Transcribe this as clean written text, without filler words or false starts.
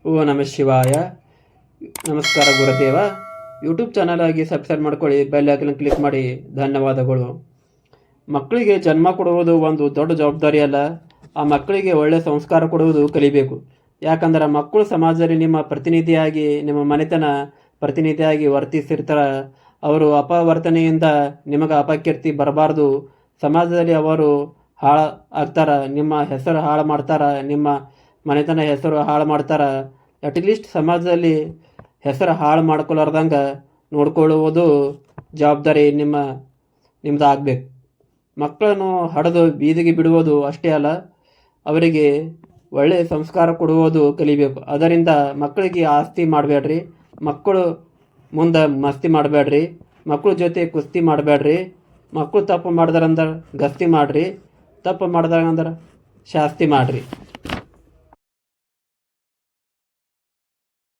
ಓ ನಮಃ ಶಿವಾಯ. ನಮಸ್ಕಾರ ಗುರುದೇವ. ಯೂಟ್ಯೂಬ್ ಚಾನಲ್ ಆಗಿ ಸಬ್ಸ್ಕ್ರೈಬ್ ಮಾಡ್ಕೊಳ್ಳಿ, ಬೆಲ್ ಐಕನ್ ಕ್ಲಿಕ್ ಮಾಡಿ. ಧನ್ಯವಾದಗಳು. ಮಕ್ಕಳಿಗೆ ಜನ್ಮ ಕೊಡುವುದು ಒಂದು ದೊಡ್ಡ ಜವಾಬ್ದಾರಿ ಅಲ್ಲ, ಆ ಮಕ್ಕಳಿಗೆ ಒಳ್ಳೆಯ ಸಂಸ್ಕಾರ ಕೊಡುವುದು ಕಲಿಬೇಕು. ಯಾಕಂದ್ರೆ ಮಕ್ಕಳು ಸಮಾಜದಲ್ಲಿ ನಿಮ್ಮ ಪ್ರತಿನಿಧಿಯಾಗಿ, ನಿಮ್ಮ ಮನೆತನ ಪ್ರತಿನಿಧಿಯಾಗಿ ವರ್ತಿಸಿರ್ತಾರೆ. ಅವರು ಅಪವರ್ತನೆಯಿಂದ ನಿಮಗೆ ಅಪಕೀರ್ತಿ ಬರಬಾರ್ದು. ಸಮಾಜದಲ್ಲಿ ಅವರು ಹಾಳು ಆಗ್ತಾರೆ, ನಿಮ್ಮ ಹೆಸರು ಹಾಳು ಮಾಡ್ತಾರೆ, ನಿಮ್ಮ ಮನೆತನ ಹೆಸರು ಹಾಳು ಮಾಡ್ತಾರೆ. ಅಟ್ಲೀಸ್ಟ್ ಸಮಾಜದಲ್ಲಿ ಹೆಸರು ಹಾಳು ಮಾಡ್ಕೊಲಾರ್ದಂಗೆ ನೋಡ್ಕೊಳ್ಳುವುದು ಜವಾಬ್ದಾರಿ ನಿಮ್ಮದು ಆಗಬೇಕು. ಮಕ್ಕಳನ್ನು ಹಡೆದು ಬೀದಿಗೆ ಬಿಡುವುದು ಅಷ್ಟೇ ಅಲ್ಲ, ಅವರಿಗೆ ಒಳ್ಳೆಯ ಸಂಸ್ಕಾರ ಕೊಡುವುದು ಕಲಿಬೇಕು. ಅದರಿಂದ ಮಕ್ಕಳಿಗೆ ಆಸ್ತಿ ಮಾಡಬೇಡ್ರಿ, ಮಕ್ಕಳು ಮುಂದೆ ಮಸ್ತಿ ಮಾಡಬೇಡ್ರಿ, ಮಕ್ಕಳ ಜೊತೆ ಕುಸ್ತಿ ಮಾಡಬೇಡ್ರಿ. ಮಕ್ಕಳು ತಪ್ಪು ಮಾಡ್ದಾರಂದ್ರೆ ಗಸ್ತಿ ಮಾಡಿರಿ, ತಪ್ಪು ಮಾಡ್ದಾರಂದ್ರೆ ಶಾಸ್ತಿ ಮಾಡಿರಿ.